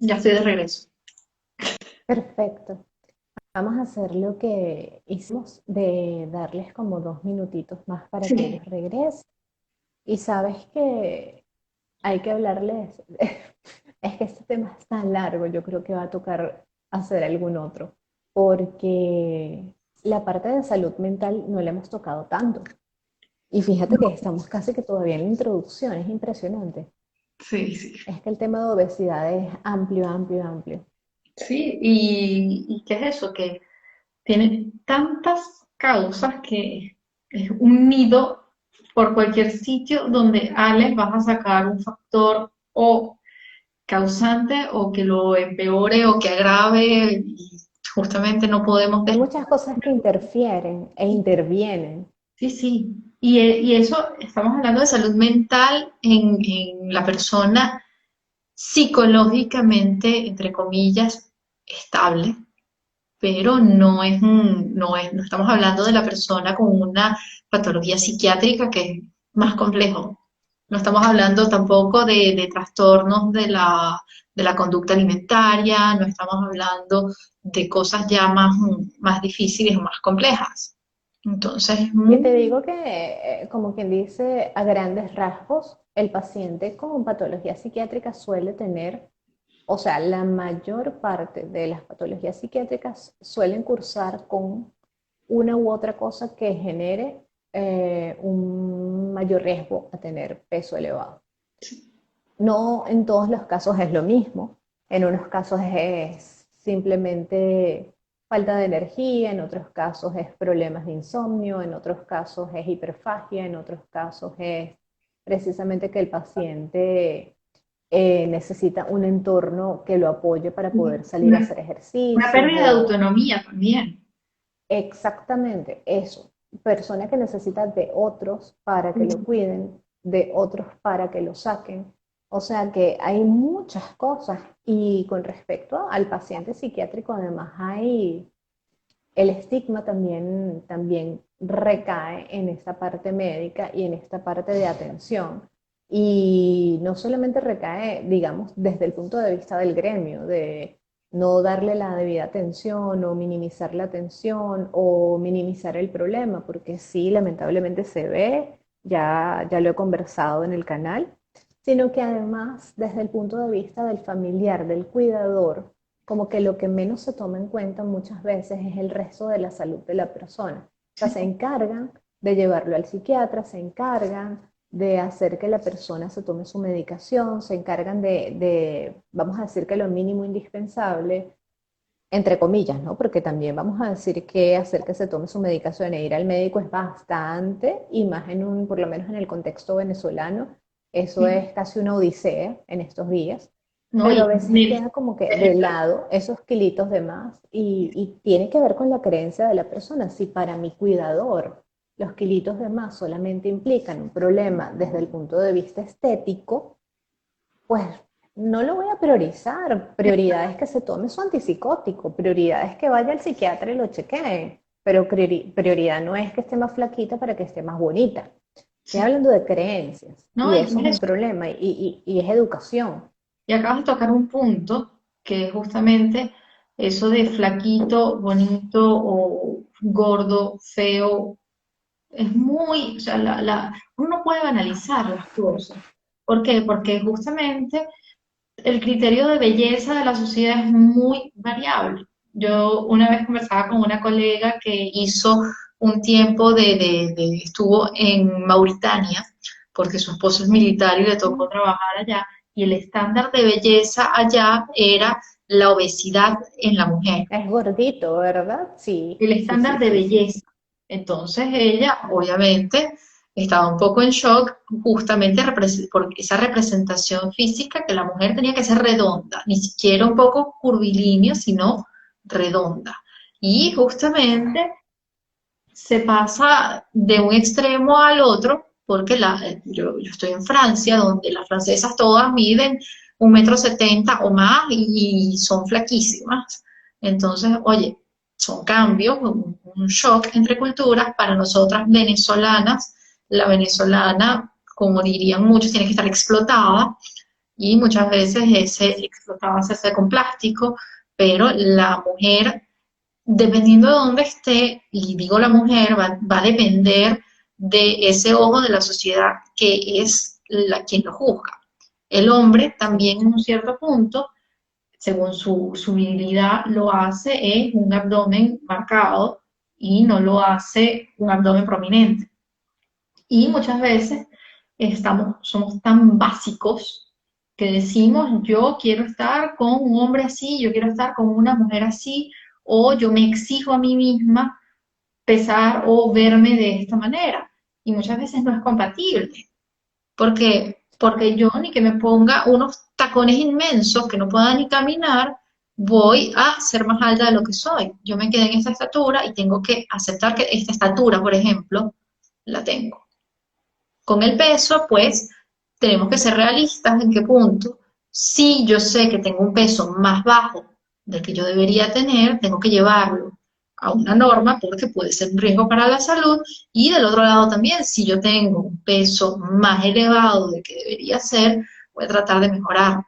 Ya estoy de regreso. Perfecto. Vamos a hacer lo que hicimos de darles como 2 minutitos más para que Sí. ellos regresen. Y sabes que hay que hablarles, es que este tema es tan largo, yo creo que va a tocar hacer algún otro, porque la parte de salud mental no la hemos tocado tanto. Y fíjate que estamos casi que todavía en la introducción, es impresionante. Sí, sí. Es que el tema de obesidad es amplio, amplio, amplio. Sí, ¿y qué es eso? Que tiene tantas causas que es un nido por cualquier sitio donde Alex vas a sacar un factor o causante o que lo empeore o que agrave y justamente no podemos Hay muchas cosas que interfieren e intervienen. Sí, sí. Y eso, estamos hablando de salud mental en la persona psicológicamente, entre comillas, estable, pero no estamos hablando de la persona con una patología psiquiátrica que es más complejo. No estamos hablando tampoco de trastornos de la conducta alimentaria, no estamos hablando de cosas ya más difíciles o más complejas. Entonces, Y te digo que, como quien dice, a grandes rasgos, el paciente con patología psiquiátrica suele tener, o sea, la mayor parte de las patologías psiquiátricas suelen cursar con una u otra cosa que genere un mayor riesgo a tener peso elevado. No en todos los casos es lo mismo. En unos casos es simplemente falta de energía, en otros casos es problemas de insomnio, en otros casos es hiperfagia, en otros casos es precisamente que el paciente necesita un entorno que lo apoye para poder salir a una, hacer una ejercicios pérdida de o autonomía también. exactamente eso. Persona que necesita de otros para que lo cuiden, de otros para que lo saquen. O sea que hay muchas cosas y con respecto al paciente psiquiátrico además hay el estigma también recae en esta parte médica y en esta parte de atención. Y no solamente recae, digamos, desde el punto de vista del gremio, de no darle la debida atención o minimizar la atención o minimizar el problema, porque sí, lamentablemente se ve, ya lo he conversado en el canal, sino que además desde el punto de vista del familiar, del cuidador, como que lo que menos se toma en cuenta muchas veces es el resto de la salud de la persona. O sea, se encargan de llevarlo al psiquiatra, se encargan de hacer que la persona se tome su medicación, se encargan vamos a decir que lo mínimo indispensable, entre comillas, ¿no? Porque también vamos a decir que hacer que se tome su medicación e ir al médico es bastante, y más por lo menos en el contexto venezolano, eso Sí. es casi una odisea en estos días, ¿No? pero a Y veces queda como que de lado esos kilitos de más y tiene que ver con la creencia de la persona. Si para mi cuidador los kilitos de más solamente implican un problema desde el punto de vista estético, pues no lo voy a priorizar. Prioridad es que se tome su antipsicótico, prioridad es que vaya al psiquiatra y lo chequee, pero prioridad no es que esté más flaquita para que esté más bonita. Estoy sí, hablando de creencias ¿no? y Y eso es un es problema y es educación. Y acabas de tocar un punto que es justamente eso de flaquito, bonito o gordo, feo, es muy, o sea, uno no puede banalizar las cosas. ¿Por qué? Porque justamente el criterio de belleza de la sociedad es muy variable. Yo una vez conversaba con una colega que hizo un tiempo estuvo en Mauritania, porque su esposo es militar y le tocó trabajar allá, y el estándar de belleza allá era la obesidad en la mujer, Es gordito, ¿verdad? Sí, el sí, estándar sí, de sí, sí. belleza. Entonces ella, obviamente, estaba un poco en shock justamente por esa representación física que la mujer tenía que ser redonda, ni siquiera un poco curvilínea, sino redonda. Y justamente se pasa de un extremo al otro, porque yo estoy en Francia, donde las francesas todas miden 1,70 m o más y son flaquísimas. Entonces, oye, son cambios, un shock entre culturas para nosotras venezolanas. La venezolana, como dirían muchos, tiene que estar explotada y muchas veces ese explotado se hace con plástico, pero la mujer, dependiendo de dónde esté, y digo la mujer, va a depender de ese ojo de la sociedad que es quien lo juzga. El hombre Sí. también en un cierto punto, según su virilidad, lo hace es un abdomen marcado y no lo hace un abdomen prominente. Y muchas veces somos tan básicos que decimos, yo quiero estar con un hombre así, yo quiero estar con una mujer así, o yo me exijo a mí misma pesar o verme de esta manera. Y muchas veces no es compatible, porque yo ni que me ponga unos tacones inmensos que no pueda ni caminar, voy a ser más alta de lo que soy. Yo me quedé en esta estatura y tengo que aceptar que esta estatura, por ejemplo, la tengo. Con el peso, pues, tenemos que ser realistas en qué punto. Si yo sé que tengo un peso más bajo del que yo debería tener, tengo que llevarlo a una norma porque puede ser un riesgo para la salud. Y del otro lado también, si yo tengo un peso más elevado del que debería ser, voy a tratar de mejorar.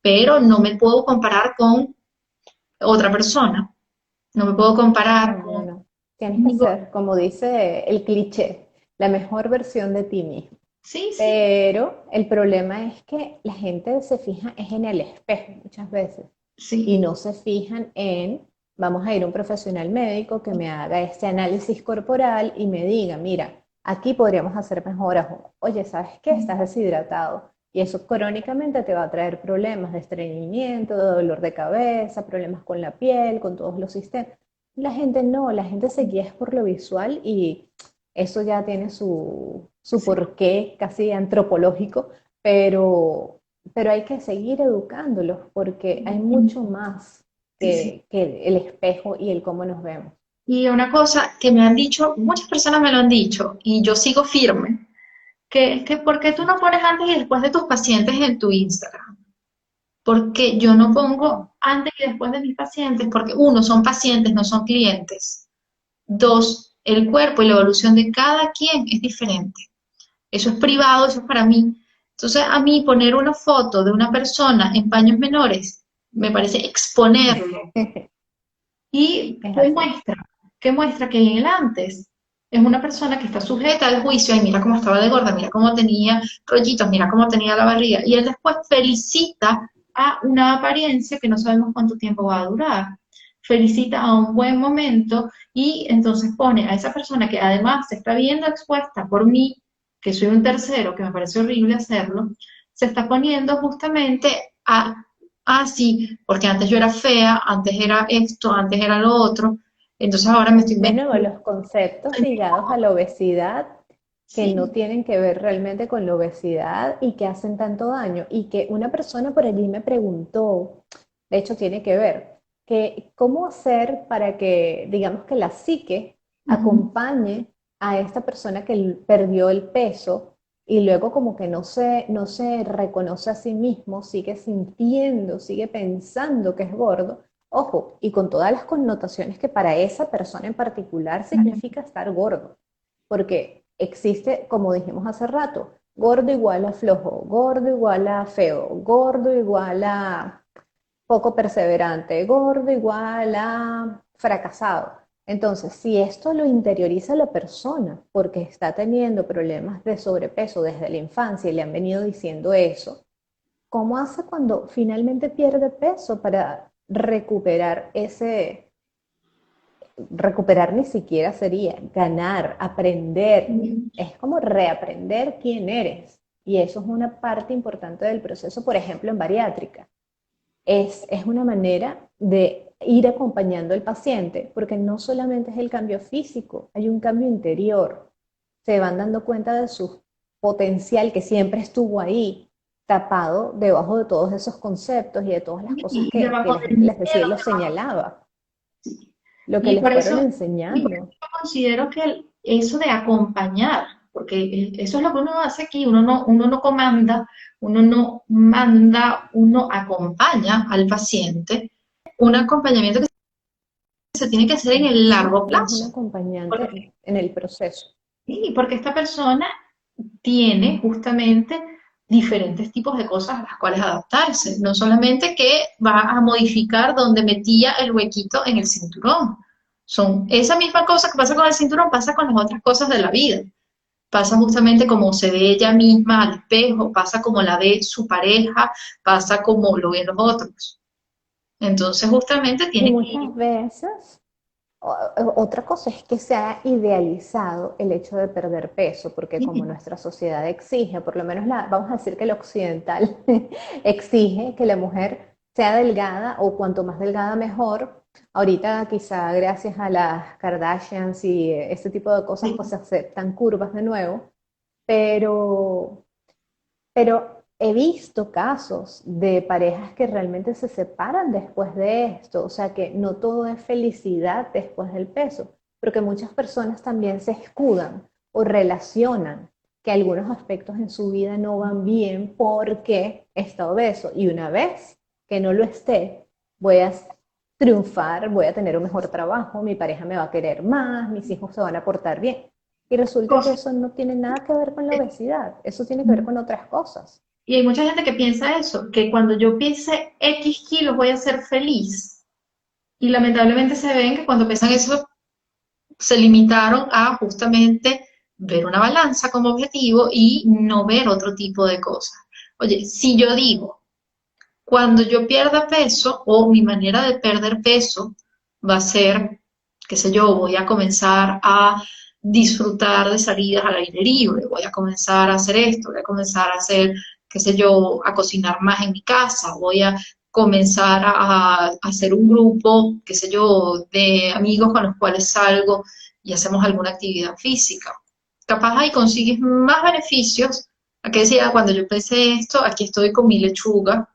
Pero no me puedo comparar con otra persona. No me puedo comparar No, no, con... no. Tienes que ser, como dice el cliché, la mejor versión de ti mismo. Sí, sí, Pero el problema es que la gente se fija es en el espejo muchas veces y sí, no se fijan en, vamos a ir a un profesional médico que me haga este análisis corporal y me diga, mira, aquí podríamos hacer mejoras. Oye, ¿sabes qué? Estás deshidratado y eso crónicamente te va a traer problemas de estreñimiento, de dolor de cabeza, problemas con la piel, con todos los sistemas. La gente no, la gente se guía es por lo visual y eso ya tiene su sí, porqué casi antropológico, pero, pero hay que seguir educándolos porque hay mucho más sí, sí. que el espejo y el cómo nos vemos. Y una cosa que me han dicho, muchas personas me lo han dicho, y yo sigo firme, que es que ¿por qué tú no pones antes y después de tus pacientes en tu Instagram? Porque yo no pongo antes y después de mis pacientes, porque uno, son pacientes, no son clientes. Dos, el cuerpo y la evolución de cada quien es diferente. Eso es privado, eso es para mí. Entonces, a mí poner una foto de una persona en paños menores me parece exponerlo. ¿Y Es así. qué muestra que en el antes es una persona que está sujeta al juicio? Ay, mira cómo estaba de gorda, mira cómo tenía rollitos, mira cómo tenía la barriga. Y él después felicita a una apariencia que no sabemos cuánto tiempo va a durar. Felicita a un buen momento y entonces pone a esa persona que además se está viendo expuesta por mí, que soy un tercero, que me parece horrible hacerlo, se está poniendo justamente a sí, porque antes yo era fea, antes era esto, antes era lo otro, entonces ahora me estoy De nuevo, metiendo los conceptos ligados a la obesidad que no sí, tienen que ver realmente con la obesidad y que hacen tanto daño. Y que una persona por allí me preguntó, de hecho tiene que ver, que cómo hacer para que, digamos que la psique ujú, acompañe a esta persona que perdió el peso y luego como que no se reconoce a sí mismo, sigue sintiendo, sigue pensando que es gordo. Ojo, y con todas las connotaciones que para esa persona en particular significa estar gordo, porque existe, como dijimos hace rato, gordo igual a flojo, gordo igual a feo, gordo igual a poco perseverante, gordo igual a fracasado. Entonces, si esto lo interioriza la persona porque está teniendo problemas de sobrepeso desde la infancia y le han venido diciendo eso, ¿cómo hace cuando finalmente pierde peso para recuperar recuperar ni siquiera sería ganar, aprender, ujú, es como reaprender quién eres. Y eso es una parte importante del proceso, por ejemplo, en bariátrica. Es una manera de ir acompañando al paciente, porque no solamente es el cambio físico, hay un cambio interior. Se van dando cuenta de su potencial que siempre estuvo ahí, tapado debajo de todos esos conceptos y de todas las cosas y que debajo la del gente les decía y miedo, los debajo, señalaba, sí. lo que Y les por fueron eso, y por eso enseñando. yo considero que eso de acompañar, porque eso es lo que uno hace aquí, uno no comanda, uno no manda, uno acompaña al paciente, un acompañamiento que se tiene que hacer en el Sí, largo eres un plazo. acompañante en el proceso. Sí, porque esta persona tiene justamente diferentes tipos de cosas a las cuales adaptarse. No solamente que va a modificar donde metía el huequito en el cinturón. Son esa misma cosa que pasa con el cinturón, pasa con las otras cosas de la vida. Pasa justamente como se ve ella misma al espejo, pasa como la ve su pareja, pasa como lo ven los otros. Entonces justamente Y tiene que muchas veces, otra cosa es que se ha idealizado el hecho de perder peso, porque como ir. nuestra sociedad exige, por lo menos vamos a decir que el occidental exige que la mujer sea delgada o cuanto más delgada mejor. Ahorita quizá gracias a las Kardashians y este tipo de cosas pues se aceptan curvas de nuevo, pero pero he visto casos de parejas que realmente se separan después de esto, o sea que no todo es felicidad después del peso, porque muchas personas también se escudan o relacionan que algunos aspectos en su vida no van bien porque está obeso y una vez que no lo esté, voy a triunfar, voy a tener un mejor trabajo, mi pareja me va a querer más, mis hijos se van a portar bien. Y resulta que eso no tiene nada que ver con la obesidad, eso tiene que ver con otras cosas. Y hay mucha gente que piensa eso, que cuando yo pise X kilos voy a ser feliz. Y lamentablemente se ven que cuando pesan eso se limitaron a justamente ver una balanza como objetivo y no ver otro tipo de cosas. Oye, si yo digo, cuando yo pierda peso o mi manera de perder peso va a ser, qué sé yo, voy a comenzar a disfrutar de salidas al aire libre, voy a comenzar a hacer esto, voy a comenzar a hacer, qué sé yo, a cocinar más en mi casa, voy a comenzar a hacer un grupo, qué sé yo, de amigos con los cuales salgo y hacemos alguna actividad física. Capaz ahí consigues más beneficios. A que decía, cuando yo pensé esto, aquí estoy con mi lechuga,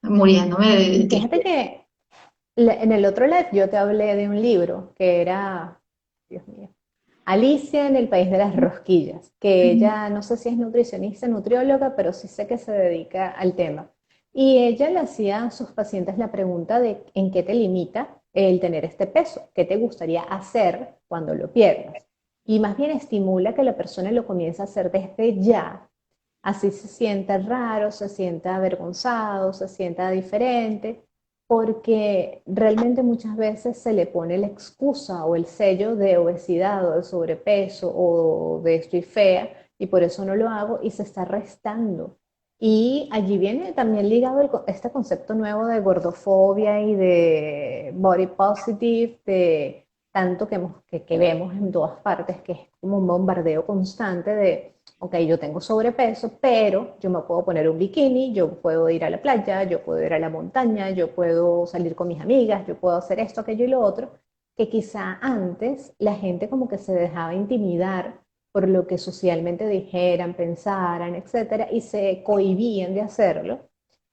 muriéndome de Fíjate tristeza. que en el otro live yo te hablé de un libro que era, Dios mío, Alicia en el País de las Rosquillas, que ella no sé si es nutricionista, nutrióloga, pero sí sé que se dedica al tema. Y ella le hacía a sus pacientes la pregunta de en qué te limita el tener este peso, qué te gustaría hacer cuando lo pierdas. Y más bien estimula que la persona lo comience a hacer desde ya, así se sienta raro, se sienta avergonzado, se sienta diferente, porque realmente muchas veces se le pone la excusa o el sello de obesidad o de sobrepeso o de estoy fea y por eso no lo hago y se está restando. Y allí viene también ligado este concepto nuevo de gordofobia y de body positive, de tanto que vemos en todas partes, que es como un bombardeo constante de ok, yo tengo sobrepeso, pero yo me puedo poner un bikini, yo puedo ir a la playa, yo puedo ir a la montaña, yo puedo salir con mis amigas, yo puedo hacer esto, aquello y lo otro, que quizá antes la gente como que se dejaba intimidar por lo que socialmente dijeran, pensaran, etcétera, y se cohibían de hacerlo.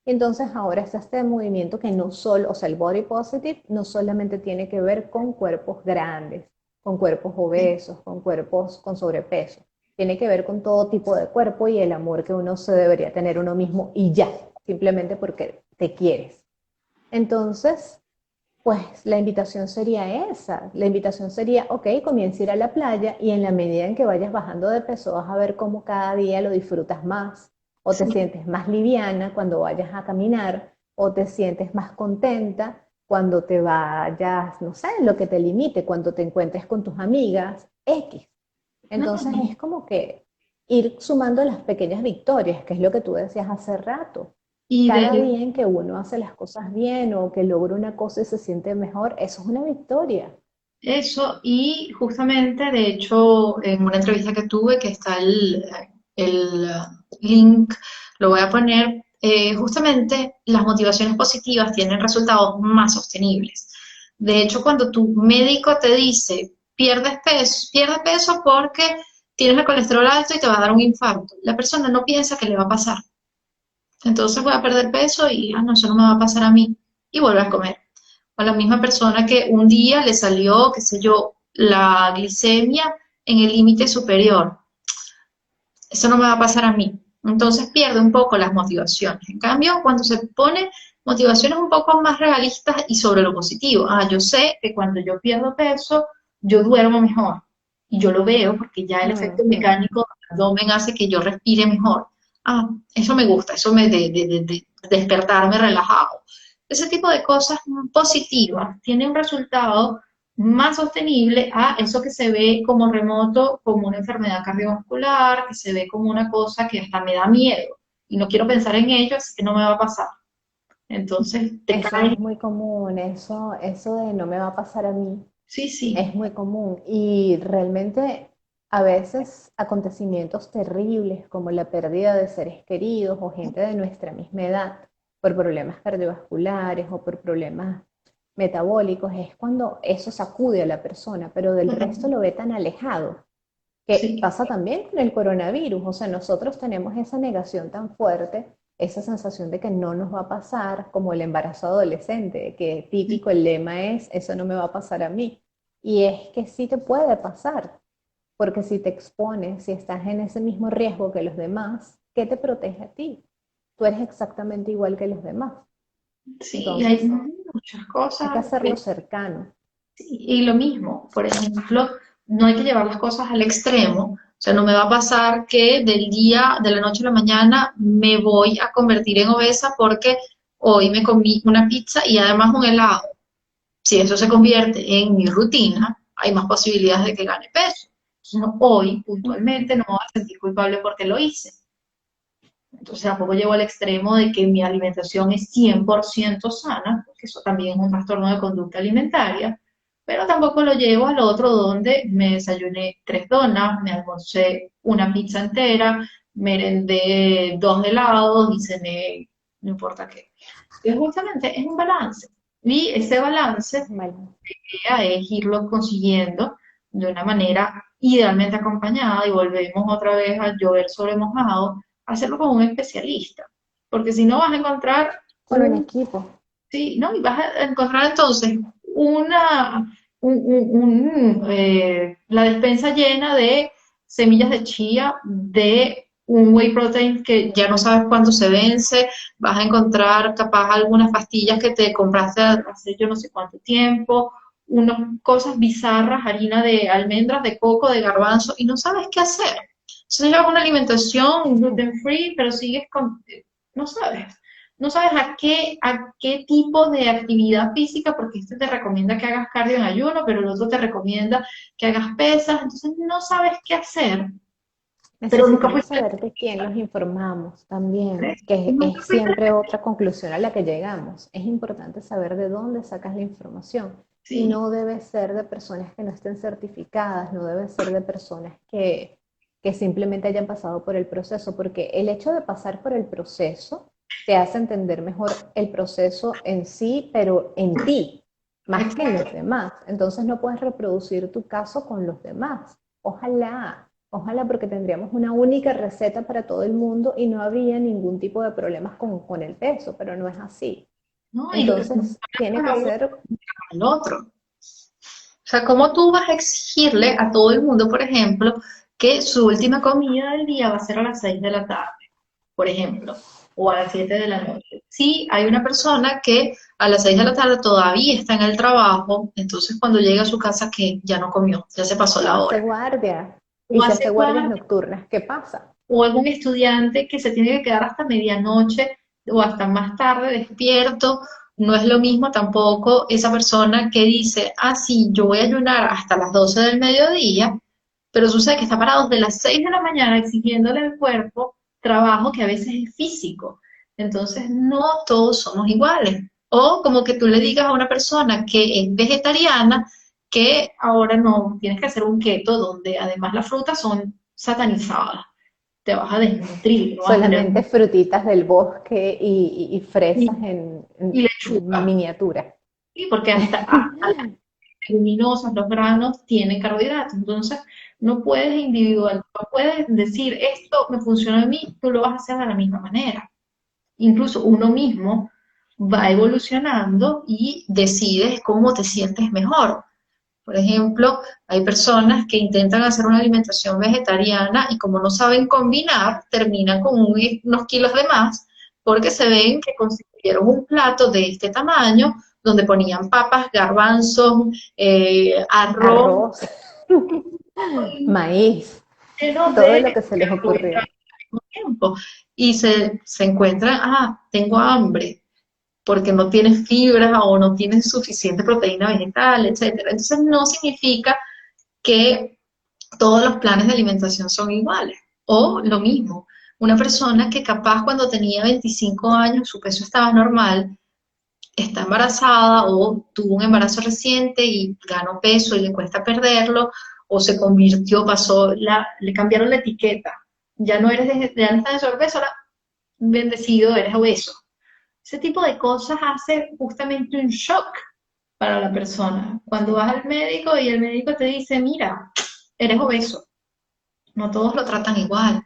Entonces ahora está este movimiento que no solo, o sea, el body positive no solamente tiene que ver con cuerpos grandes, con cuerpos obesos, con cuerpos con sobrepeso. Tiene que ver con todo tipo de cuerpo y el amor que uno se debería tener uno mismo y ya, simplemente porque te quieres. Entonces, pues la invitación sería esa. La invitación sería, ok, comienza a ir a la playa y en la medida en que vayas bajando de peso vas a ver cómo cada día lo disfrutas más o te Sí. sientes más liviana cuando vayas a caminar o te sientes más contenta cuando te vayas, no sé, lo que te limite, cuando te encuentres con tus amigas, X. No, Entonces es como que ir sumando las pequeñas victorias, que es lo que tú decías hace rato. y Cada de día en que uno hace las cosas bien o que logra una cosa y se siente mejor, eso es una victoria. eso, y justamente, de hecho, en una entrevista que tuve, que está el link, lo voy a poner, justamente las motivaciones positivas tienen resultados más sostenibles. De hecho, cuando tu médico te dice, pierde peso porque tienes el colesterol alto y te va a dar un infarto, la persona no piensa que le va a pasar. Entonces voy a perder peso y, no, eso no me va a pasar a mí. Y vuelve a comer. O la misma persona que un día le salió, qué sé yo, la glicemia en el límite superior. Eso no me va a pasar a mí. Entonces pierde un poco las motivaciones. En cambio, cuando se pone motivaciones un poco más realistas y sobre lo positivo. Yo sé que cuando yo pierdo peso, yo duermo mejor. Y yo lo veo porque ya el efecto Ujú. mecánico del abdomen hace que yo respire mejor. ah, eso me gusta, eso me de despertarme relajado. Ese tipo de cosas positivas tiene un resultado más sostenible a eso que se ve como remoto, como una enfermedad cardiovascular, que se ve como una cosa que hasta me da miedo y no quiero pensar en ello, así que no me va a pasar. Entonces te Eso caes, es muy común, eso de no me va a pasar a mí. sí, sí, Es muy común y realmente a veces acontecimientos terribles como la pérdida de seres queridos o gente de nuestra misma edad por problemas cardiovasculares o por problemas metabólicos es cuando eso sacude a la persona, pero del resto lo ve tan alejado que sí, pasa también con el coronavirus. O sea, nosotros tenemos esa negación tan fuerte, esa sensación de que no nos va a pasar, como el embarazo adolescente, que típico el lema es, eso no me va a pasar a mí. Y es que sí te puede pasar, porque si te expones, si estás en ese mismo riesgo que los demás, ¿qué te protege a ti? Tú eres exactamente igual que los demás. sí, hay Entonces, muchas hay que cosas. hacerlo cercano. Sí, y lo mismo, por ejemplo, no hay que llevar las cosas al extremo. O sea, no me va a pasar que del día, de la noche a la mañana, me voy a convertir en obesa porque hoy me comí una pizza y además un helado. Si eso se convierte en mi rutina, hay más posibilidades de que gane peso. Entonces, hoy, puntualmente, no me voy a sentir culpable porque lo hice. Entonces tampoco llego al extremo de que mi alimentación es 100% sana, porque eso también es un trastorno de conducta alimentaria, pero tampoco lo llevo al otro donde me desayuné 3 donas, me almorcé una pizza entera, merendé 2 helados y cené no importa qué. Y justamente es un balance. Y ese balance Vale. es irlo consiguiendo de una manera idealmente acompañada y volvemos otra vez a llover sobre mojado, hacerlo con un especialista, porque si no vas a encontrar Con un equipo. sí, ¿no? Y vas a encontrar entonces la despensa llena de semillas de chía, de un whey protein que ya no sabes cuándo se vence, vas a encontrar capaz algunas pastillas que te compraste hace yo no sé cuánto tiempo, unas cosas bizarras, harina de almendras, de coco, de garbanzo, y no sabes qué hacer. Entonces llevas una alimentación gluten free, pero sigues con, no sabes. No sabes a qué tipo de actividad física, porque este te recomienda que hagas cardio en ayuno, pero el otro te recomienda que hagas pesas, entonces no sabes qué hacer, pero nunca Necesitamos fuiste, saber de quién nos informamos también, que nunca es fuiste, siempre otra conclusión a la que llegamos. Es importante saber de dónde sacas la información y sí, no debe ser de personas que no estén certificadas, no debe ser de personas que simplemente hayan pasado por el proceso, porque el hecho de pasar por el proceso te hace entender mejor el proceso en sí, pero en ti, más que en los exacto. demás. Entonces no puedes reproducir tu caso con los demás. Ojalá. Ojalá porque tendríamos una única receta para todo el mundo y no habría ningún tipo de problemas con el peso, pero no es así. ¿No? Y lo que funciona Entonces, tiene que para uno, ser, para el otro. O sea, ¿cómo tú vas a exigirle a todo el mundo, por ejemplo, que su última comida del día va a ser a las 6 de la tarde, por ejemplo, o a las 7 de la noche? Si hay una persona que a las 6 de la tarde todavía está en el trabajo, entonces cuando llega a su casa que ya no comió, ya se pasó o la hace hora. guardia, y O se hace hace guardias guardia, nocturnas. ¿Qué pasa? o algún estudiante que se tiene que quedar hasta medianoche o hasta más tarde despierto. No es lo mismo tampoco esa persona que dice, ah, sí, yo voy a ayunar hasta las 12 del mediodía, pero sucede que está parado desde las 6 de la mañana exigiéndole al cuerpo trabajo que a veces es físico. Entonces, no todos somos iguales. O como que tú le digas a una persona que es vegetariana que ahora no, tienes que hacer un keto donde además las frutas son satanizadas, te vas a desnutrir, no vas a tener Solamente frutitas del bosque y y, fresas y en lechuga, miniatura. ¿sí? Porque hasta a las leguminosas, los granos tienen carbohidratos, entonces no puedes individual, no puedes decir esto me funciona a mí, tú lo vas a hacer de la misma manera. Incluso uno mismo va evolucionando y decides cómo te sientes mejor. Por ejemplo, hay personas que intentan hacer una alimentación vegetariana y como no saben combinar, terminan con unos kilos de más porque se ven que constituyeron un plato de este tamaño donde ponían papas, garbanzos, arroz, Arroz, maíz, lleno todo de lo que se les ocurrió. carbohidratos. mismo tiempo. Y se encuentran, tengo hambre, porque no tienes fibra o no tienes suficiente proteína vegetal, etcétera. Entonces no significa que todos los planes de alimentación son iguales. O lo mismo, una persona que capaz cuando tenía 25 años su peso estaba normal, está embarazada o tuvo un embarazo reciente y ganó peso y le cuesta perderlo, o se convirtió, le cambiaron la etiqueta. Ya no eres ya no estás de sobrepeso, ahora bendecido, eres obeso. Ese tipo de cosas hace justamente un shock para la persona. Cuando vas al médico y el médico te dice, mira, eres obeso, no todos lo tratan igual.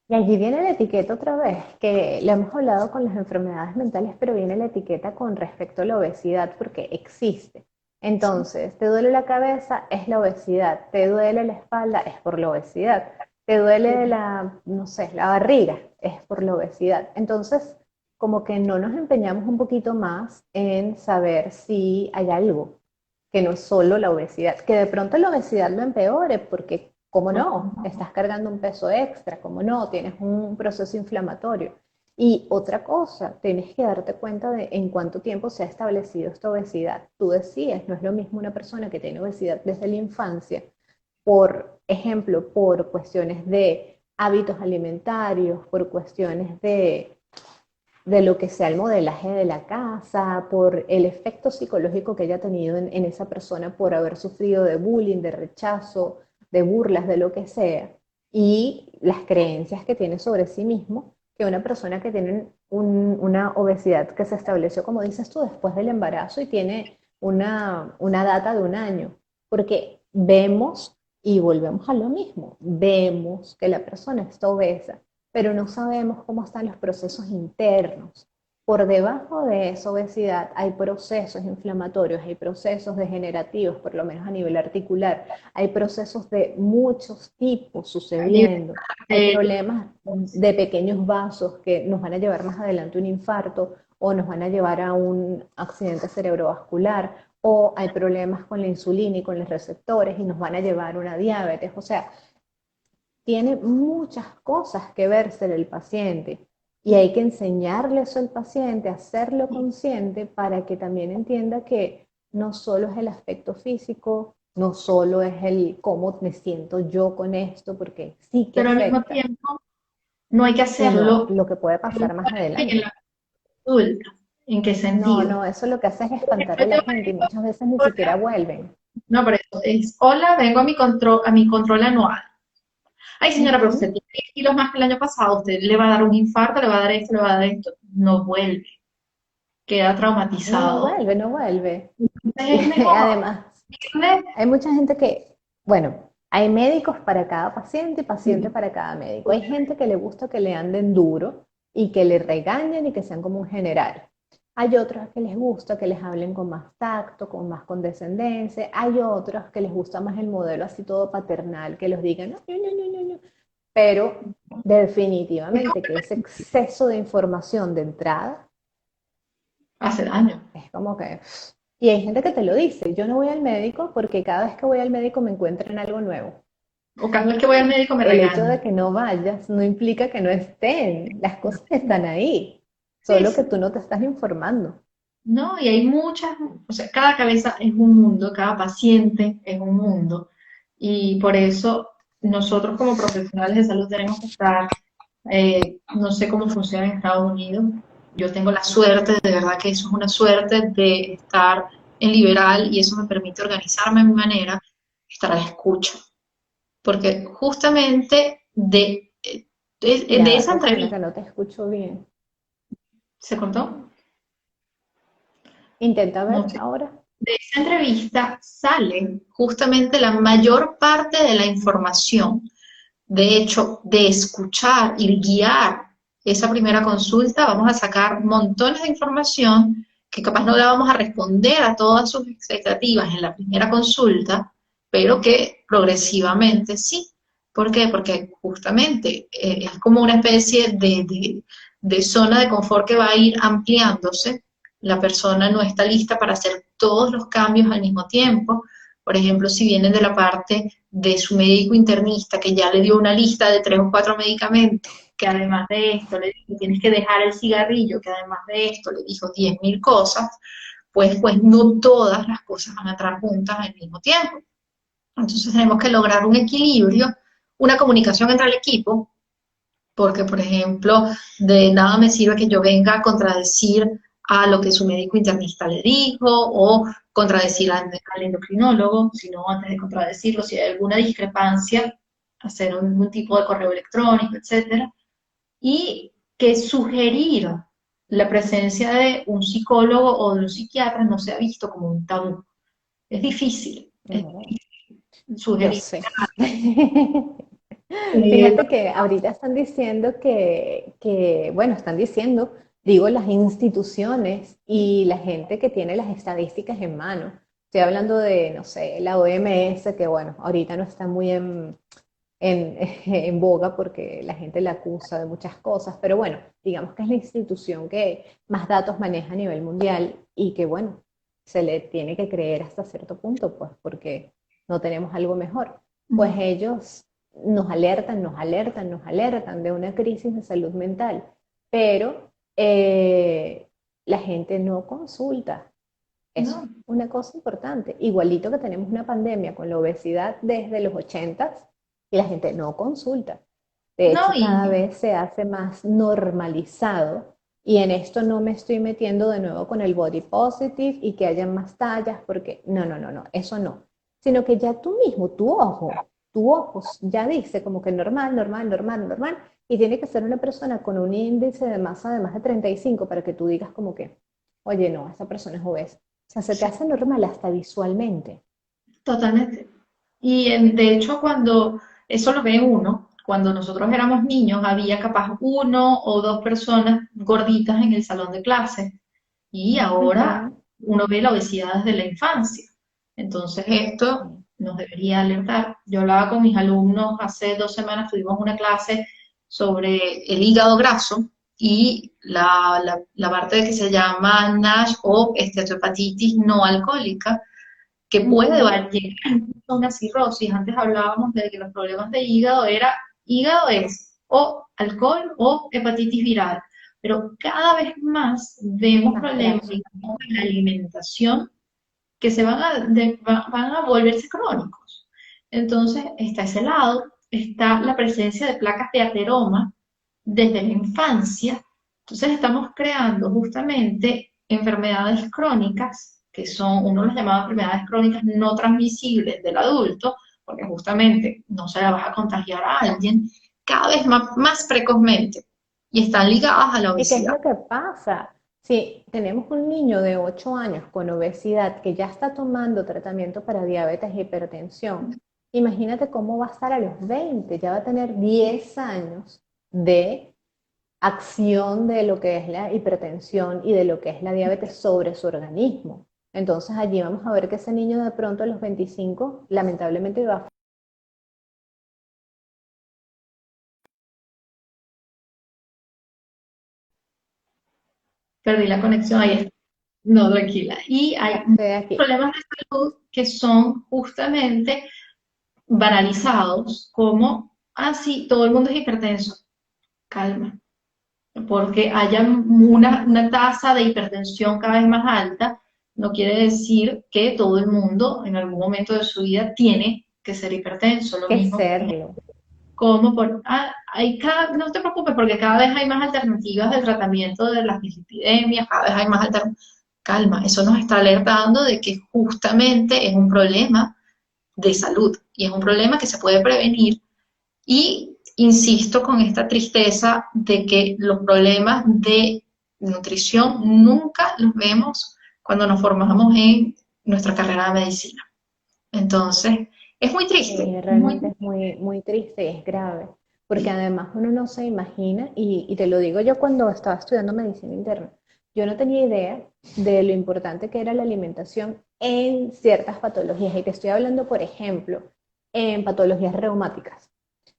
Y allí viene la etiqueta otra vez, que le hemos hablado con las enfermedades mentales, pero viene la etiqueta con respecto a la obesidad porque existe. Sí. Entonces, te duele la cabeza, es la obesidad, te duele la espalda, es por la obesidad, te duele la, no sé, la barriga, es por la obesidad. Entonces, como que no nos empeñamos un poquito más en saber si hay algo que no es solo la obesidad, que de pronto la obesidad lo empeore, porque, ¿cómo no? Estás cargando un peso extra, ¿cómo no? Tienes un proceso inflamatorio. Y otra cosa, tienes que darte cuenta de en cuánto tiempo se ha establecido esta obesidad. Tú decías, no es lo mismo una persona que tiene obesidad desde la infancia, por ejemplo, por cuestiones de hábitos alimentarios, por cuestiones de lo que sea el modelaje de la casa, por el efecto psicológico que haya tenido en esa persona por haber sufrido de bullying, de rechazo, de burlas, de lo que sea, y las creencias que tiene sobre sí mismo, que una persona que tiene una obesidad que se estableció, como dices tú, después del embarazo y tiene una data de un año, porque vemos, y volvemos a lo mismo, vemos que la persona está obesa, pero no sabemos cómo están los procesos internos. Por debajo de esa obesidad hay procesos inflamatorios, hay procesos degenerativos, por lo menos a nivel articular, hay procesos de muchos tipos sucediendo, hay problemas de pequeños vasos que nos van a llevar más adelante a un infarto o nos van a llevar a un accidente cerebrovascular, o hay problemas con la insulina y con los receptores y nos van a llevar a una diabetes. O sea, tiene muchas cosas que verse el paciente y hay que enseñarle eso al paciente, hacerlo consciente para que también entienda que no solo es el aspecto físico, no solo es el cómo me siento yo con esto, porque sí que Pero al mismo afecta, tiempo no hay que sino hacerlo lo que puede en pasar más la adelante. adulta. ¿En qué No, sentido? no, eso lo que hace es Por espantar ejemplo, a la yo gente y muchas veces ni siquiera hola, vuelven. no, pero eso es, hola, vengo a mi control anual. Ay, señora, pero usted Ujú. tiene 10 kilos más que el año pasado, usted le va a dar un infarto, le va a dar esto, le va a dar esto. No vuelve, queda No, no traumatizado. vuelve, no vuelve. Entonces es Y mejor, además, ¿entiendes? hay mucha gente que, bueno, hay médicos para cada paciente y paciente para cada médico. Hay gente que le gusta que le anden duro y que le regañen y que sean como un general. Hay otros que les gusta que les hablen con más tacto, con más condescendencia. Hay otros que les gusta más el modelo así todo paternal, que los digan, no, no, no, no, no, no. Pero definitivamente que ese exceso de información de entrada Hace daño. es como que... Y hay gente que te lo dice, yo no voy al médico porque cada vez que voy al médico me encuentran algo nuevo. O cada vez que voy al médico me El hecho de regañan. que no vayas no implica que no estén, las cosas están ahí, Sí, solo que sí. tú no te estás informando. No, y hay muchas, o sea, cada cabeza es un mundo, cada paciente es un mundo. Y por eso nosotros como profesionales de salud tenemos que estar, no sé cómo funciona en Estados Unidos. Yo tengo la suerte, de verdad que eso es una suerte de estar en liberal y eso me permite organizarme a mi manera, estar a la escucha. Porque justamente de Ya esa te suena que entrevista, no te escucho bien. ¿se cortó? Intenta No ver sé. ahora. De esa entrevista sale justamente la mayor parte de la información. De hecho, de escuchar y guiar esa primera consulta, vamos a sacar montones de información que capaz no le vamos a responder a todas sus expectativas en la primera consulta, pero que progresivamente sí. ¿Por qué? Porque justamente es como una especie de zona de confort que va a ir ampliándose. La persona no está lista para hacer todos los cambios al mismo tiempo. Por ejemplo, si vienen de la parte de su médico internista que ya le dio una lista de 3 o 4 medicamentos que además de esto le dijo, tienes que dejar el cigarrillo, que además de esto le dijo 10.000 cosas, pues no todas las cosas van a entrar juntas al mismo tiempo. Entonces tenemos que lograr un equilibrio, una comunicación entre el equipo, porque, por ejemplo, de nada me sirve que yo venga a contradecir a lo que su médico internista le dijo o contradecir al endocrinólogo, sino antes de contradecirlo, si hay alguna discrepancia, hacer un tipo de correo electrónico, etcétera, y que sugerir la presencia de un psicólogo o de un psiquiatra no sea visto como un tabú. Es No, difícil yo sugerir. sé. Eh, Fíjate que ahorita están diciendo bueno, están diciendo, digo, las instituciones y la gente que tiene las estadísticas en mano. Estoy hablando de, no sé, la OMS, que bueno, ahorita no está muy en boga porque la gente la acusa de muchas cosas, pero bueno, digamos que es la institución que más datos maneja a nivel mundial y que bueno, se le tiene que creer hasta cierto punto, pues porque no tenemos algo mejor. Pues ellos nos alertan, nos alertan, nos alertan de una crisis de salud mental, pero la gente no consulta. Eso es no, una cosa importante. Igualito que tenemos una pandemia con la obesidad desde los 80 y la gente no consulta. De no, hecho, cada vez se hace más normalizado y en esto no me estoy metiendo de nuevo con el body positive y que haya más tallas, porque no, no, no, no, eso no. Sino que ya tú mismo, tu ojo ya dice como que normal, normal, normal, normal, y tiene que ser una persona con un índice de masa de más de 35 para que tú digas como que, oye, no, esa persona es obesa. O sea, se te sí, hace normal hasta visualmente. totalmente. Y de hecho, cuando eso lo ve uno, cuando nosotros éramos niños, había capaz uno o dos personas gorditas en el salón de clase. Y ahora Ujú. uno ve la obesidad desde la infancia. Entonces, esto Sí. nos debería alertar. Yo hablaba con mis alumnos hace 2 semanas, tuvimos una clase sobre el hígado graso y la parte que se llama NASH o esteatohepatitis no alcohólica que puede Ujú. llegar a una cirrosis. Antes hablábamos de que los problemas de hígado es o alcohol o hepatitis viral, pero cada vez más vemos Más problemas graso. ligados a la alimentación que van a volverse crónicos. Entonces, está ese lado, está la presencia de placas de ateroma desde la infancia. Entonces, estamos creando justamente enfermedades crónicas, que son, uno las llamaba enfermedades crónicas no transmisibles del adulto, porque justamente no se la vas a contagiar a alguien, cada vez más precozmente, y están ligadas a la ¿Y qué es obesidad. lo que pasa? Si tenemos un niño de 8 años con obesidad que ya está tomando tratamiento para diabetes e hipertensión, imagínate cómo va a estar a los 20, ya va a tener 10 años de acción de lo que es la hipertensión y de lo que es la diabetes sobre su organismo. Entonces allí vamos a ver que ese niño de pronto a los 25 lamentablemente va a... Perdí la conexión, ahí está. No, tranquila. Y hay Ya estoy aquí. problemas de salud que son justamente banalizados como, ah, sí, todo el mundo es hipertenso. Calma, porque haya una tasa de hipertensión cada vez más alta, no quiere decir que todo el mundo en algún momento de su vida tiene que ser hipertenso. Lo Que mismo serlo. como no te preocupes porque cada vez hay más alternativas de tratamiento de las epidemias, cada vez hay más alternativas. Calma, eso nos está alertando de que justamente es un problema de salud y es un problema que se puede prevenir y insisto con esta tristeza de que los problemas de nutrición nunca los vemos cuando nos formamos en nuestra carrera de medicina. Entonces, es muy triste, muy Realmente triste. es muy, muy triste y es grave, porque además uno no se imagina, y te lo digo yo cuando estaba estudiando medicina interna, yo no tenía idea de lo importante que era la alimentación en ciertas patologías, y te estoy hablando, por ejemplo, en patologías reumáticas.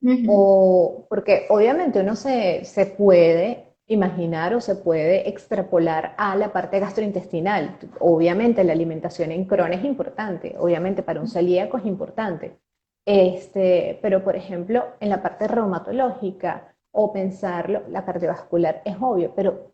Ujú. O porque obviamente uno se puede imaginar o se puede extrapolar a la parte gastrointestinal. Obviamente la alimentación en Crohn es importante, obviamente para un celíaco es importante. Pero por ejemplo, en la parte reumatológica o pensarlo, la cardiovascular es obvio, pero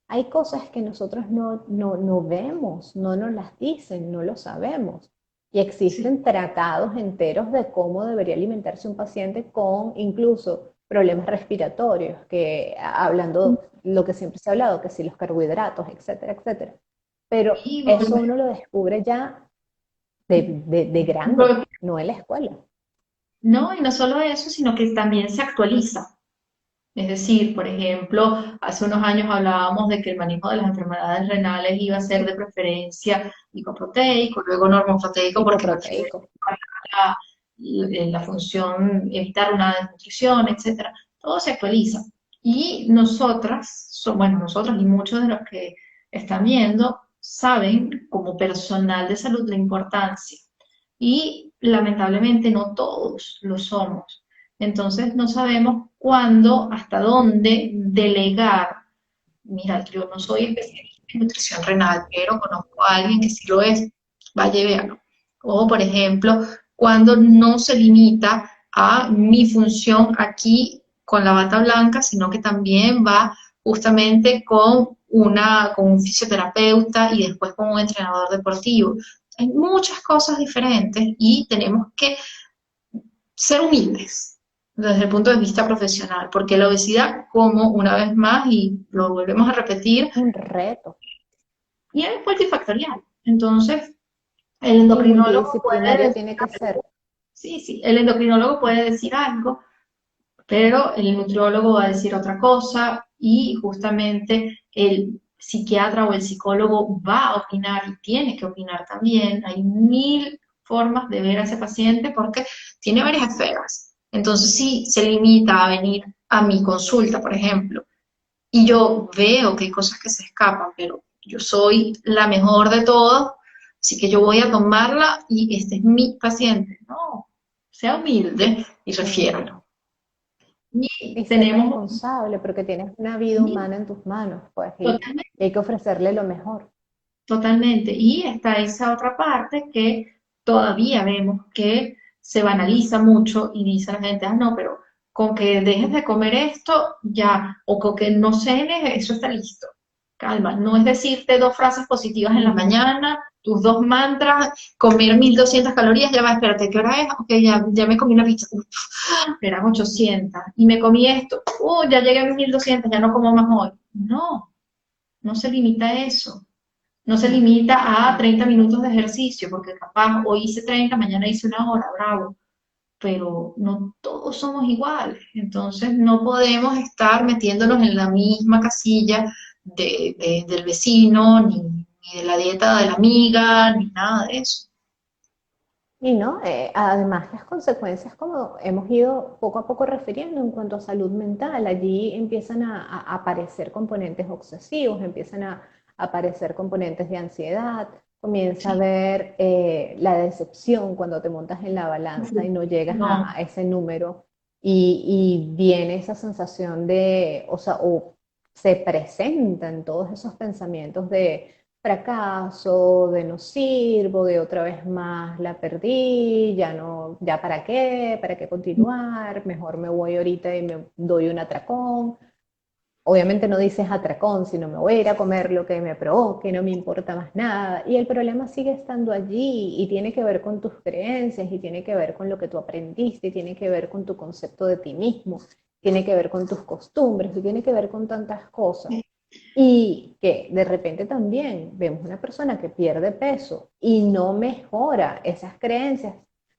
hay cosas que nosotros no vemos, no nos las dicen, no lo sabemos. Y Sí. existen tratados enteros de cómo debería alimentarse un paciente con incluso problemas respiratorios, que hablando lo que siempre se ha hablado, que si los carbohidratos, etcétera, etcétera. Pero Y eso uno lo descubre ya de grande, no en la escuela. no, y no solo eso, sino que también se actualiza. Es decir, por ejemplo, hace unos años hablábamos de que el manejo de las enfermedades renales iba a ser de preferencia lipoproteico, luego normoproteico, porque refiere Hipoproteico. a la función, evitar una desnutrición, etcétera. Todo se actualiza. Y nosotras, bueno, nosotros y muchos de los que están viendo saben como personal de salud la importancia. Y lamentablemente no todos lo somos. Entonces no sabemos cuándo, hasta dónde delegar. Mira, yo no soy especialista en nutrición renal, pero conozco a alguien que sí lo es, vaya y véalo. O, por ejemplo, cuando no se limita a mi función aquí con la bata blanca, sino que también va justamente con un fisioterapeuta y después con un entrenador deportivo. Hay muchas cosas diferentes y tenemos que ser humildes desde el punto de vista profesional, porque la obesidad, como una vez más, y lo volvemos a repetir, Un reto. y es multifactorial. Entonces, el Y endocrinólogo puede multidisciplinario decir, tiene que ser. sí, sí, el endocrinólogo puede decir algo, pero el nutriólogo va a decir otra cosa y justamente el psiquiatra o el psicólogo va a opinar y tiene que opinar también. Hay mil formas de ver a ese paciente porque tiene varias esferas. Entonces, si se limita a venir a mi consulta, por ejemplo, y yo veo que hay cosas que se escapan, pero yo soy la mejor de todos, así que yo voy a tomarla y este es mi paciente. No, sea humilde y Sí. refiéralo. Y Y ser tenemos responsable porque tienes una vida humana en tus manos, pues, y totalmente, hay que ofrecerle lo mejor. totalmente. Y está esa otra parte que todavía vemos que se banaliza mucho y dice la gente, ah, no, pero con que dejes de comer esto, ya, o con que no cenes, eso está listo. Calma, no es decirte dos frases positivas en la mañana, tus dos mantras, comer 1200 calorías, ya va, espérate, ¿qué hora es? Ok, ya me comí una pizza, uf, eran 800, y me comí esto, ya llegué a mis 1200, ya no como más hoy. No, no se limita a eso. No se No, limita a no. 30 minutos de ejercicio, porque capaz hoy hice 30, mañana hice una hora, bravo, pero no todos somos iguales. Entonces no podemos estar metiéndonos en la misma casilla del vecino, ni de la dieta de la amiga, ni nada de eso. Y no, además las consecuencias, como hemos ido poco a poco refiriendo en cuanto a salud mental, allí empiezan a aparecer componentes obsesivos, empiezan a aparecer componentes de ansiedad, comienza a Sí, haber la decepción cuando te montas en la balanza y no llegas no, a ese número y viene esa sensación de, o sea, o se presentan todos esos pensamientos de fracaso, de no sirvo, de otra vez más la perdí, ya no, ya para qué continuar, mejor me voy ahorita y me doy un atracón. Obviamente no dices atracón, sino me voy a ir a comer lo que me provoque, no me importa más nada. Y el problema sigue estando allí y tiene que ver con tus creencias y tiene que ver con lo que tú aprendiste y tiene que ver con tu concepto de ti mismo, tiene que ver con tus costumbres y tiene que ver con tantas cosas. Y que de repente también vemos una persona que pierde peso y no mejora esas creencias,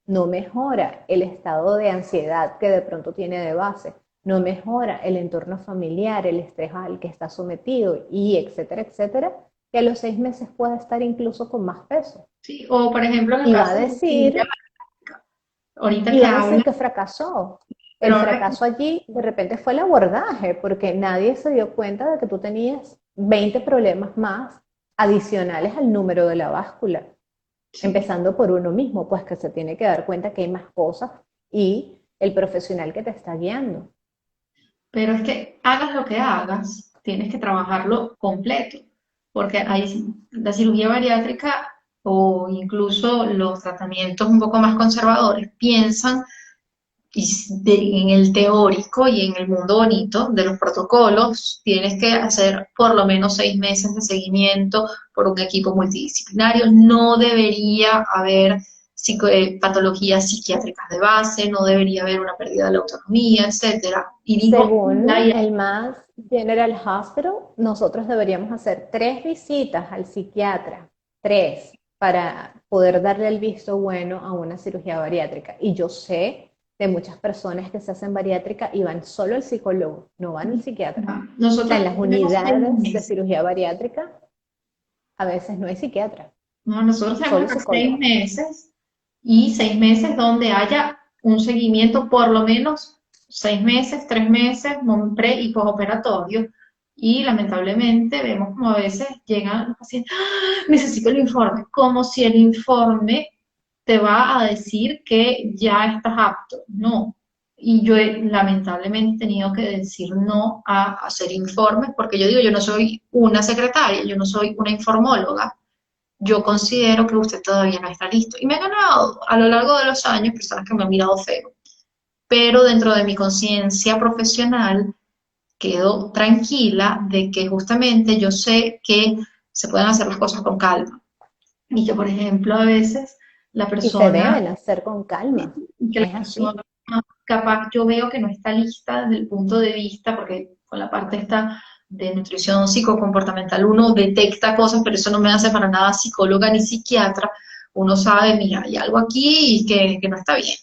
no mejora el estado de ansiedad que de pronto tiene de base, no mejora el entorno familiar, el estrés al que está sometido y etcétera, etcétera, que a los 6 meses puede estar incluso con más peso. sí. O por ejemplo en el Y va a caso de cirugía, decir, ahorita y que va a decir habla, que fracasó. pero El ahora fracaso allí de repente fue el abordaje, porque nadie se dio cuenta de que tú tenías 20 problemas más adicionales al número de la báscula, sí. empezando por uno mismo, pues que se tiene que dar cuenta que hay más cosas y el profesional que te está guiando. Pero es que hagas lo que hagas, tienes que trabajarlo completo, porque hay la cirugía bariátrica o incluso los tratamientos un poco más conservadores piensan en el teórico y en el mundo bonito de los protocolos, tienes que hacer por lo menos 6 meses de seguimiento por un equipo multidisciplinario. No debería haber patologías psiquiátricas de base, no debería haber una pérdida de la autonomía, etcétera. Y dijo, Según el Mass General Hospital, nosotros deberíamos hacer 3 visitas al psiquiatra, 3, para poder darle el visto bueno a una cirugía bariátrica. Y yo sé de muchas personas que se hacen bariátrica y van solo al psicólogo, no van al psiquiatra. O sea, nosotros en las tenemos seis unidades de meses. cirugía bariátrica a veces no hay psiquiatra, No, nosotros tenemos solo acá seis psicólogo. meses y 6 meses donde haya un seguimiento por lo menos 6 meses, 3 meses, un pre y postoperatorio. Y lamentablemente vemos como a veces llegan los pacientes, "Ah, necesito el informe", como si el informe te va a decir que ya estás apto. No. Y yo he lamentablemente tenido que decir no a hacer informes porque yo digo, yo no soy una secretaria, yo no soy una informóloga, yo considero que usted todavía no está listo. Y me he ganado a lo largo de los años personas que me han mirado feo, pero dentro de mi conciencia profesional quedo tranquila de que justamente yo sé que se pueden hacer las cosas con calma. Y que, por ejemplo, a veces la Y se persona, deben hacer con calma, que la es así. persona capaz yo veo que no está lista desde el punto de vista, porque con la parte esta de nutrición psicocomportamental uno detecta cosas, pero eso no me hace para nada psicóloga ni psiquiatra. Uno sabe, mira, hay algo aquí que no está bien.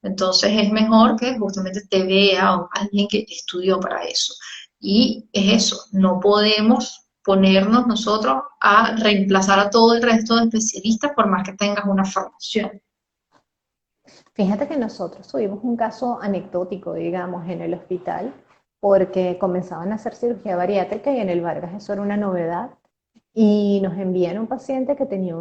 Entonces es mejor que justamente te vea alguien que estudió para eso. Y es eso, no podemos ponernos nosotros a reemplazar a todo el resto de especialistas por más que tengas una formación. Fíjate que nosotros tuvimos un caso anecdótico, digamos, en el hospital, porque comenzaban a hacer cirugía bariátrica y en el Vargas eso era una novedad. Y nos envían un paciente que tenía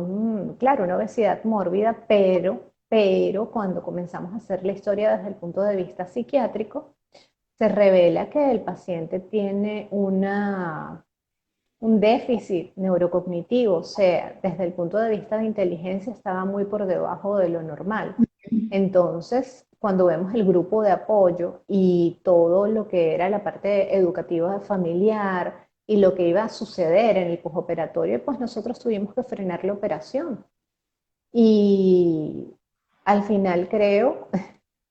claro, una obesidad mórbida, pero cuando comenzamos a hacer la historia desde el punto de vista psiquiátrico, se revela que el paciente tiene un déficit neurocognitivo, o sea, desde el punto de vista de inteligencia estaba muy por debajo de lo normal. Entonces, cuando vemos el grupo de apoyo y todo lo que era la parte educativa familiar y lo que iba a suceder en el postoperatorio, pues nosotros tuvimos que frenar la operación. Y al final creo,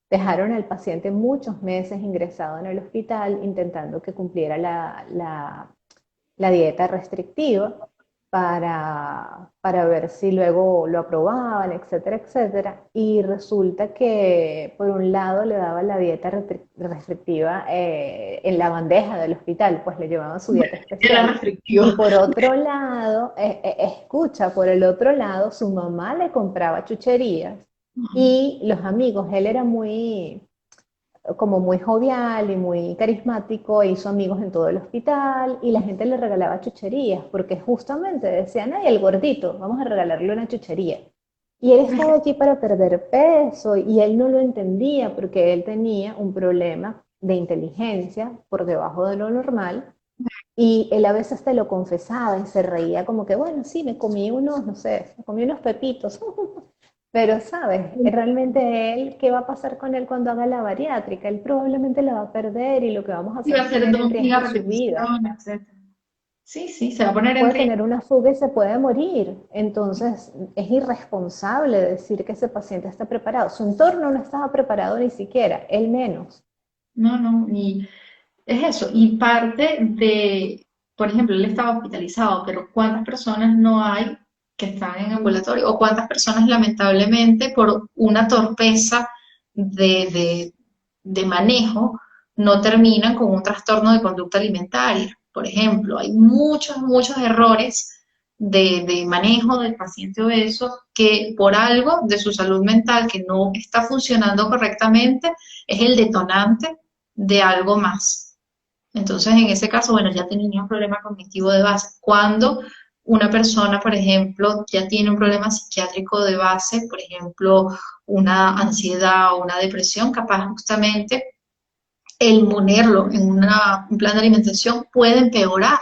dejaron al paciente muchos meses ingresado en el hospital intentando que cumpliera la dieta restrictiva para ver si luego lo aprobaban, etcétera, etcétera. Y resulta que por un lado le daban la dieta restrictiva en la bandeja del hospital, pues le llevaban su dieta Era especial. restrictivo. Y por otro lado, escucha, por el otro lado, su mamá le compraba chucherías y los amigos, él era muy, como muy jovial y muy carismático, e hizo amigos en todo el hospital y la gente le regalaba chucherías, porque justamente decían, ay, el gordito, vamos a regalarle una chuchería. Y él estaba allí para perder peso y él no lo entendía porque él tenía un problema de inteligencia por debajo de lo normal y él a veces te lo confesaba y se reía como que, bueno, sí, me comí unos, no sé, me comí unos pepitos. Pero, ¿sabes? Realmente él, ¿qué va a pasar con él cuando haga la bariátrica? Él probablemente la va a perder y lo que vamos a Y hacer va a es ser poner en 2 gigas riesgo su vida. repetición, etcétera. Sí, sí, se va a poner en Puede riesgo. tener una fuga y se puede morir. Entonces, es irresponsable decir que ese paciente está preparado. Su entorno no estaba preparado ni siquiera, él menos. No, no, y es eso. Y parte de, por ejemplo, él estaba hospitalizado, pero ¿cuántas personas no hay que están en ambulatorio? ¿O cuántas personas lamentablemente por una torpeza de, de, de manejo no terminan con un trastorno de conducta alimentaria? Por ejemplo, hay muchos, muchos errores de manejo del paciente obeso que por algo de su salud mental que no está funcionando correctamente es el detonante de algo más. Entonces, en ese caso, bueno, ya tenía un problema cognitivo de base. Cuando una persona, por ejemplo, ya tiene un problema psiquiátrico de base, por ejemplo, una ansiedad o una depresión, capaz justamente el ponerlo en un plan de alimentación puede empeorar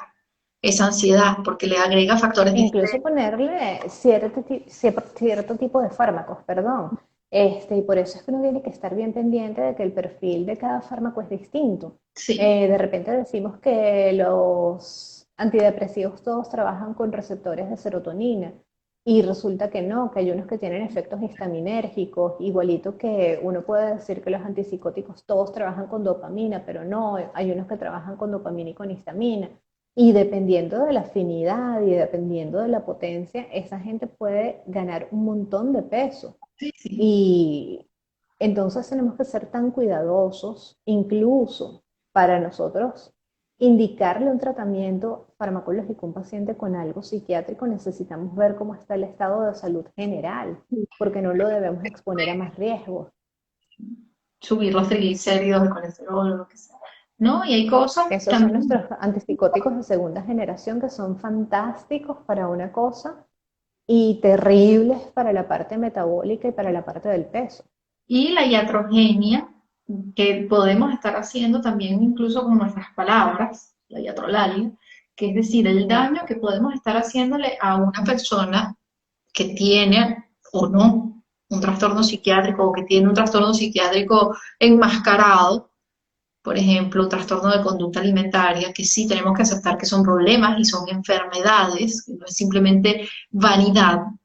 esa ansiedad porque le agrega factores E de incluso estrés. ponerle cierto tipo de fármacos, perdón. Y por eso es que uno tiene que estar bien pendiente de que el perfil de cada fármaco es distinto. Sí, De repente decimos que los antidepresivos todos trabajan con receptores de serotonina y resulta que no, que hay unos que tienen efectos histaminérgicos, igualito que uno puede decir que los antipsicóticos todos trabajan con dopamina, pero no, hay unos que trabajan con dopamina y con histamina. Y dependiendo de la afinidad y dependiendo de la potencia, esa gente puede ganar un montón de peso. sí, sí. Y entonces tenemos que ser tan cuidadosos, incluso para nosotros indicarle un tratamiento farmacológico a un paciente con algo psiquiátrico, necesitamos ver cómo está el estado de salud general, porque no lo debemos exponer a más riesgos. Subir los triglicéridos, el colesterol, lo que sea. ¿No? Y hay cosas Esos son también. nuestros antipsicóticos de segunda generación que son fantásticos para una cosa y terribles para la parte metabólica y para la parte del peso. Y la iatrogenia, que podemos estar haciendo también incluso con nuestras palabras, la iatrolalia, que es decir, el Mm. daño que podemos estar haciéndole a una persona que tiene o no un trastorno psiquiátrico o que tiene un trastorno psiquiátrico enmascarado, por ejemplo, un trastorno de conducta alimentaria, que sí tenemos que aceptar que son problemas y son enfermedades, que no es simplemente vanidad, O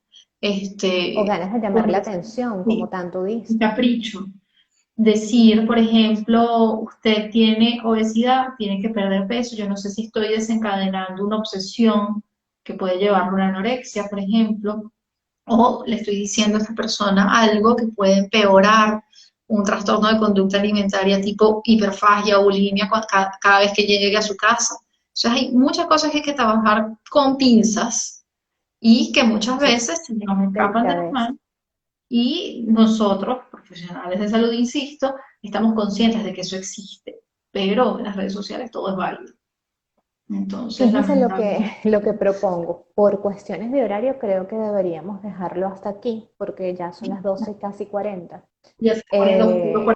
este, ganas de llamar la pues, atención, como sí, tanto un dice. capricho. Decir, por ejemplo, usted tiene obesidad, tiene que perder peso, yo no sé si estoy desencadenando una obsesión que puede llevar a una anorexia, por ejemplo, o le estoy diciendo a esta persona algo que puede empeorar un trastorno de conducta alimentaria tipo hiperfagia o bulimia cada vez que llegue a su casa. Entonces hay muchas cosas que hay que trabajar con pinzas y que muchas Sí, veces se nos escapan de las delicadeza. manos y nosotros, profesionales de salud, insisto, estamos conscientes de que eso existe, pero en las redes sociales todo es válido. Entonces, Fíjese lamentablemente, lo que propongo. Por cuestiones de horario creo que deberíamos dejarlo hasta aquí, porque ya son las 12 casi 40. ya se está poniendo oscuro por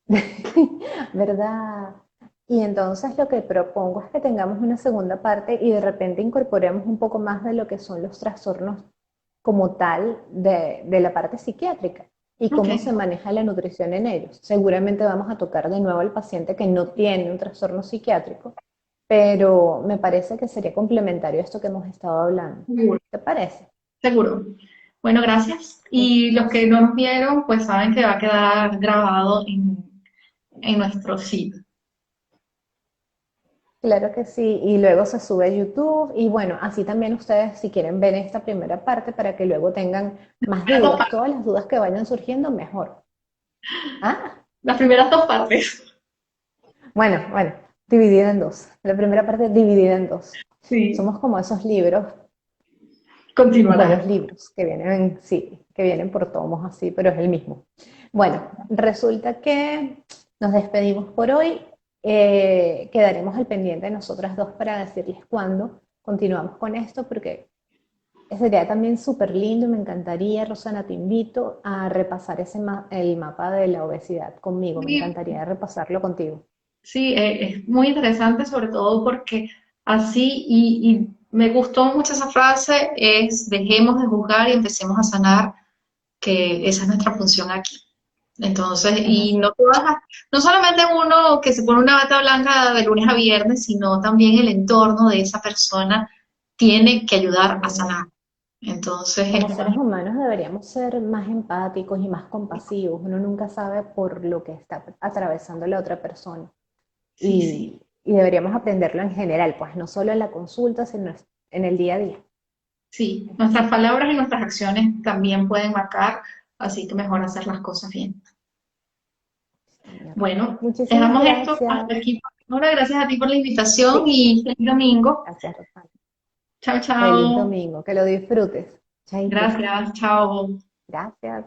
Eh, ¿Verdad? Y entonces lo que propongo es que tengamos una segunda parte y de repente incorporemos un poco más de lo que son los trastornos como tal de la parte psiquiátrica y ok, cómo se maneja la nutrición en ellos. Seguramente vamos a tocar de nuevo al paciente que no tiene un trastorno psiquiátrico, pero me parece que sería complementario a esto que hemos estado hablando. seguro, ¿Te parece? seguro. Bueno, gracias. Y los que no nos vieron, pues saben que va a quedar grabado en nuestro feed. Claro que sí, y luego se sube a YouTube y bueno, así también ustedes si quieren ver esta primera parte para que luego tengan más Las dos dudas, partes. todas las dudas que vayan surgiendo mejor. Ah, Las primeras dos partes. bueno, dividida en dos. La primera parte dividida en dos. Sí, Somos como esos libros, buenos continuará. libros que vienen, sí, que vienen por tomos así, pero es el mismo. Bueno, resulta que nos despedimos por hoy. Quedaremos al pendiente de nosotras dos para decirles cuándo continuamos con esto, porque sería también súper lindo y me encantaría, Rosana, te invito a repasar el mapa de la obesidad conmigo. Me Sí, encantaría repasarlo contigo. sí, es muy interesante, sobre todo porque así, y me gustó mucho esa frase, es dejemos de juzgar y empecemos a sanar, que esa es nuestra función aquí. Entonces, Es y así. no no solamente uno que se pone una bata blanca de lunes a viernes, sino también el entorno de esa persona tiene que ayudar a sanar. Mm. Entonces, Como seres humanos deberíamos ser más empáticos y más compasivos. Uno nunca sabe por lo que está atravesando la otra persona. sí, sí, Y deberíamos aprenderlo en general, pues no solo en la consulta, sino en el día a día. sí, nuestras palabras y nuestras acciones también pueden marcar, así que mejor hacer las cosas bien. Señor. Bueno, Muchísimas dejamos esto gracias. hasta aquí por ahora. Gracias a ti por la invitación Sí, y feliz domingo. gracias, Rosana. Chao, Feliz chao. domingo, que lo disfrutes. Chaito. Gracias, chao. Gracias.